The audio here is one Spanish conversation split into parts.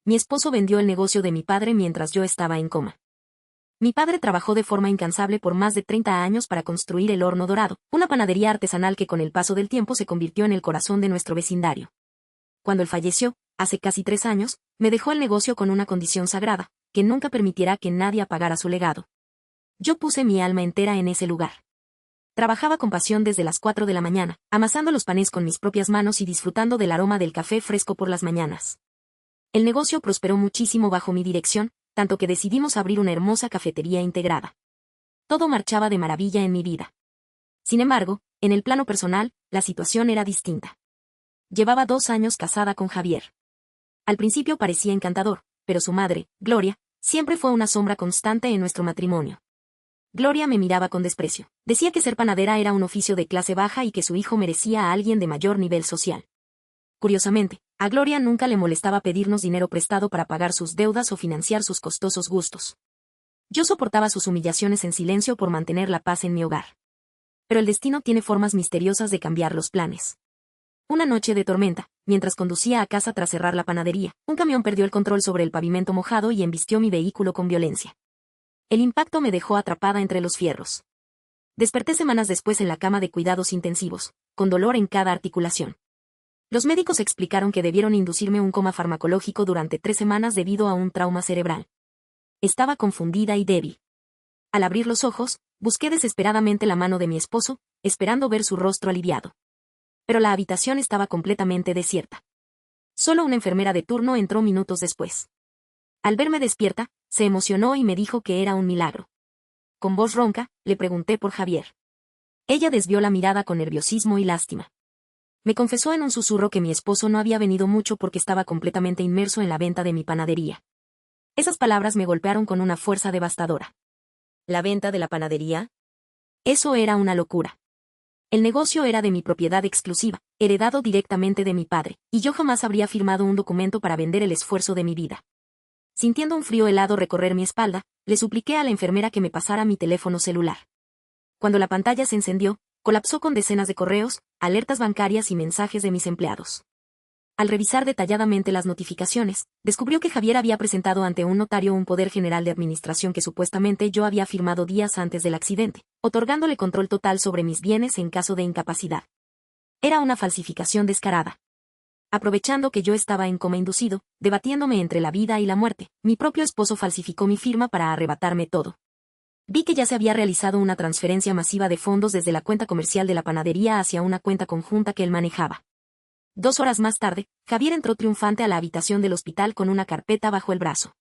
mi esposo vendió el negocio de mi padre mientras yo estaba en coma. Mi padre trabajó de forma incansable por más de 30 años para construir el Horno Dorado, una panadería artesanal que con el paso del tiempo se convirtió en el corazón de nuestro vecindario. Cuando él falleció, hace casi 3 años, me dejó el negocio con una condición sagrada, que nunca permitirá que nadie apagara su legado. Yo puse mi alma entera en ese lugar. Trabajaba con pasión desde las 4 de la mañana, amasando los panes con mis propias manos y disfrutando del aroma del café fresco por las mañanas. El negocio prosperó muchísimo bajo mi dirección, tanto que decidimos abrir una hermosa cafetería integrada. Todo marchaba de maravilla en mi vida. Sin embargo, en el plano personal, la situación era distinta. Llevaba 2 años casada con Javier. Al principio parecía encantador, pero su madre, Gloria, siempre fue una sombra constante en nuestro matrimonio. Gloria me miraba con desprecio. Decía que ser panadera era un oficio de clase baja y que su hijo merecía a alguien de mayor nivel social. Curiosamente, a Gloria nunca le molestaba pedirnos dinero prestado para pagar sus deudas o financiar sus costosos gustos. Yo soportaba sus humillaciones en silencio por mantener la paz en mi hogar. Pero el destino tiene formas misteriosas de cambiar los planes. Una noche de tormenta, mientras conducía a casa tras cerrar la panadería, un camión perdió el control sobre el pavimento mojado y embistió mi vehículo con violencia. El impacto me dejó atrapada entre los fierros. Desperté semanas después en la cama de cuidados intensivos, con dolor en cada articulación. Los médicos explicaron que debieron inducirme un coma farmacológico durante 3 semanas debido a un trauma cerebral. Estaba confundida y débil. Al abrir los ojos, busqué desesperadamente la mano de mi esposo, esperando ver su rostro aliviado. Pero la habitación estaba completamente desierta. Solo una enfermera de turno entró minutos después. Al verme despierta, se emocionó y me dijo que era un milagro. Con voz ronca, le pregunté por Javier. Ella desvió la mirada con nerviosismo y lástima. Me confesó en un susurro que mi esposo no había venido mucho porque estaba completamente inmerso en la venta de mi panadería. Esas palabras me golpearon con una fuerza devastadora. ¿La venta de la panadería? Eso era una locura. El negocio era de mi propiedad exclusiva, heredado directamente de mi padre, y yo jamás habría firmado un documento para vender el esfuerzo de mi vida. Sintiendo un frío helado recorrer mi espalda, le supliqué a la enfermera que me pasara mi teléfono celular. Cuando la pantalla se encendió, colapsó con decenas de correos, alertas bancarias y mensajes de mis empleados. Al revisar detalladamente las notificaciones, descubrió que Javier había presentado ante un notario un poder general de administración que supuestamente yo había firmado días antes del accidente, otorgándole control total sobre mis bienes en caso de incapacidad. Era una falsificación descarada. Aprovechando que yo estaba en coma inducido, debatiéndome entre la vida y la muerte, mi propio esposo falsificó mi firma para arrebatarme todo. Vi que ya se había realizado una transferencia masiva de fondos desde la cuenta comercial de la panadería hacia una cuenta conjunta que él manejaba. 2 horas más tarde, Javier entró triunfante a la habitación del hospital con una carpeta bajo el brazo.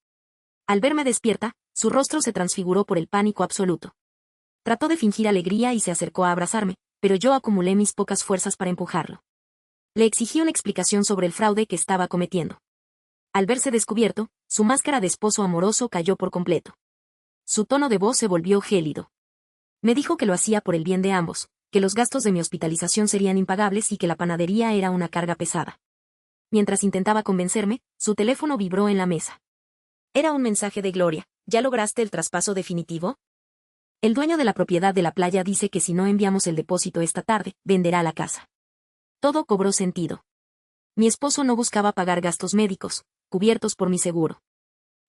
Al verme despierta, su rostro se transfiguró por el pánico absoluto. Trató de fingir alegría y se acercó a abrazarme, pero yo acumulé mis pocas fuerzas para empujarlo. Le exigí una explicación sobre el fraude que estaba cometiendo. Al verse descubierto, su máscara de esposo amoroso cayó por completo. Su tono de voz se volvió gélido. Me dijo que lo hacía por el bien de ambos, que los gastos de mi hospitalización serían impagables y que la panadería era una carga pesada. Mientras intentaba convencerme, su teléfono vibró en la mesa. Era un mensaje de Gloria. ¿Ya lograste el traspaso definitivo? El dueño de la propiedad de la playa dice que si no enviamos el depósito esta tarde, venderá la casa. Todo cobró sentido. Mi esposo no buscaba pagar gastos médicos, cubiertos por mi seguro.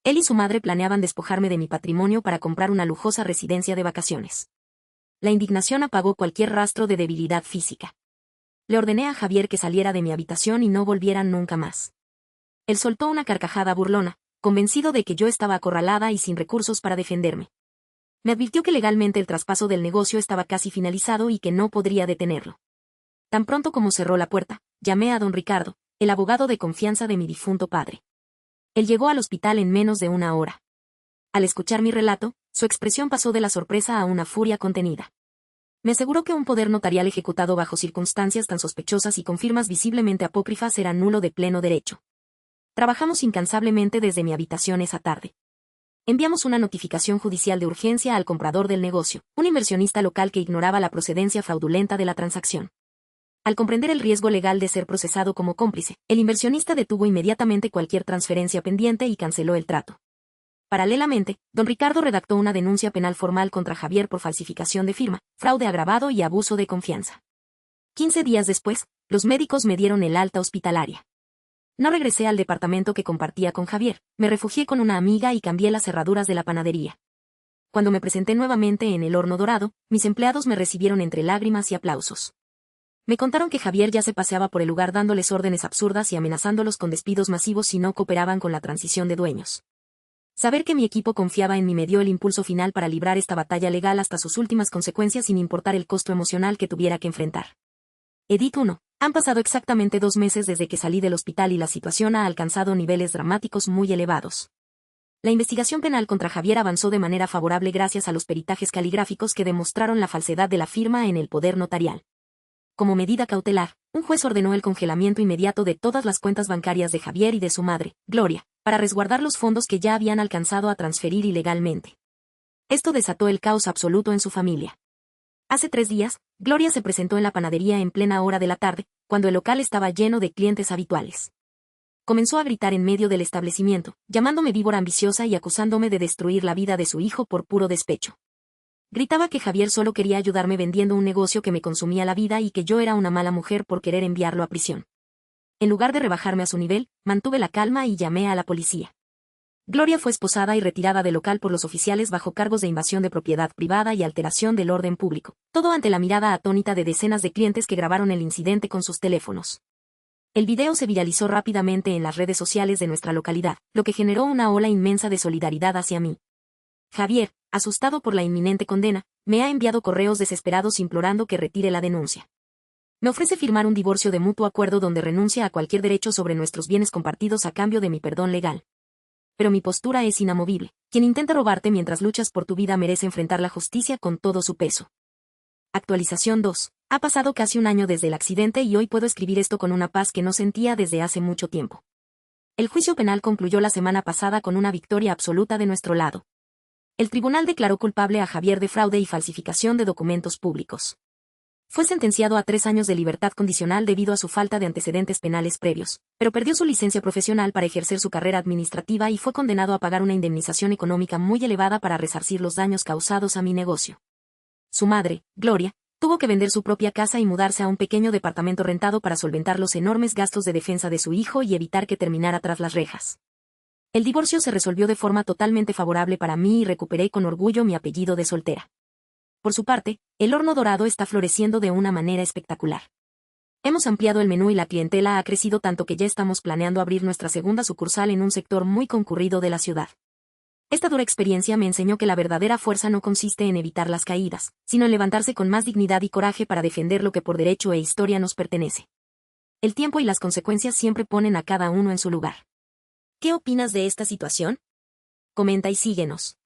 Él y su madre planeaban despojarme de mi patrimonio para comprar una lujosa residencia de vacaciones. La indignación apagó cualquier rastro de debilidad física. Le ordené a Javier que saliera de mi habitación y no volviera nunca más. Él soltó una carcajada burlona, convencido de que yo estaba acorralada y sin recursos para defenderme. Me advirtió que legalmente el traspaso del negocio estaba casi finalizado y que no podría detenerlo. Tan pronto como cerró la puerta, llamé a don Ricardo, el abogado de confianza de mi difunto padre. Él llegó al hospital en menos de 1 hora. Al escuchar mi relato, su expresión pasó de la sorpresa a una furia contenida. Me aseguró que un poder notarial ejecutado bajo circunstancias tan sospechosas y con firmas visiblemente apócrifas era nulo de pleno derecho. Trabajamos incansablemente desde mi habitación esa tarde. Enviamos una notificación judicial de urgencia al comprador del negocio, un inversionista local que ignoraba la procedencia fraudulenta de la transacción. Al comprender el riesgo legal de ser procesado como cómplice, el inversionista detuvo inmediatamente cualquier transferencia pendiente y canceló el trato. Paralelamente, don Ricardo redactó una denuncia penal formal contra Javier por falsificación de firma, fraude agravado y abuso de confianza. 15 días después, los médicos me dieron el alta hospitalaria. No regresé al departamento que compartía con Javier, me refugié con una amiga y cambié las cerraduras de la panadería. Cuando me presenté nuevamente en el horno dorado, mis empleados me recibieron entre lágrimas y aplausos. Me contaron que Javier ya se paseaba por el lugar dándoles órdenes absurdas y amenazándolos con despidos masivos si no cooperaban con la transición de dueños. Saber que mi equipo confiaba en mí me dio el impulso final para librar esta batalla legal hasta sus últimas consecuencias sin importar el costo emocional que tuviera que enfrentar. Edit 1. Han pasado exactamente 2 meses desde que salí del hospital y la situación ha alcanzado niveles dramáticos muy elevados. La investigación penal contra Javier avanzó de manera favorable gracias a los peritajes caligráficos que demostraron la falsedad de la firma en el poder notarial. Como medida cautelar, un juez ordenó el congelamiento inmediato de todas las cuentas bancarias de Javier y de su madre, Gloria, para resguardar los fondos que ya habían alcanzado a transferir ilegalmente. Esto desató el caos absoluto en su familia. Hace 3 días, Gloria se presentó en la panadería en plena hora de la tarde, cuando el local estaba lleno de clientes habituales. Comenzó a gritar en medio del establecimiento, llamándome víbora ambiciosa y acusándome de destruir la vida de su hijo por puro despecho. Gritaba que Javier solo quería ayudarme vendiendo un negocio que me consumía la vida y que yo era una mala mujer por querer enviarlo a prisión. En lugar de rebajarme a su nivel, mantuve la calma y llamé a la policía. Gloria fue esposada y retirada del local por los oficiales bajo cargos de invasión de propiedad privada y alteración del orden público, todo ante la mirada atónita de decenas de clientes que grabaron el incidente con sus teléfonos. El video se viralizó rápidamente en las redes sociales de nuestra localidad, lo que generó una ola inmensa de solidaridad hacia mí. Javier, asustado por la inminente condena, me ha enviado correos desesperados implorando que retire la denuncia. Me ofrece firmar un divorcio de mutuo acuerdo donde renuncia a cualquier derecho sobre nuestros bienes compartidos a cambio de mi perdón legal. Pero mi postura es inamovible. Quien intenta robarte mientras luchas por tu vida merece enfrentar la justicia con todo su peso. Actualización 2. Ha pasado casi un año desde el accidente y hoy puedo escribir esto con una paz que no sentía desde hace mucho tiempo. El juicio penal concluyó la semana pasada con una victoria absoluta de nuestro lado. El tribunal declaró culpable a Javier de fraude y falsificación de documentos públicos. Fue sentenciado a 3 años de libertad condicional debido a su falta de antecedentes penales previos, pero perdió su licencia profesional para ejercer su carrera administrativa y fue condenado a pagar una indemnización económica muy elevada para resarcir los daños causados a mi negocio. Su madre, Gloria, tuvo que vender su propia casa y mudarse a un pequeño departamento rentado para solventar los enormes gastos de defensa de su hijo y evitar que terminara tras las rejas. El divorcio se resolvió de forma totalmente favorable para mí y recuperé con orgullo mi apellido de soltera. Por su parte, el horno dorado está floreciendo de una manera espectacular. Hemos ampliado el menú y la clientela ha crecido tanto que ya estamos planeando abrir nuestra segunda sucursal en un sector muy concurrido de la ciudad. Esta dura experiencia me enseñó que la verdadera fuerza no consiste en evitar las caídas, sino en levantarse con más dignidad y coraje para defender lo que por derecho e historia nos pertenece. El tiempo y las consecuencias siempre ponen a cada uno en su lugar. ¿Qué opinas de esta situación? Comenta y síguenos.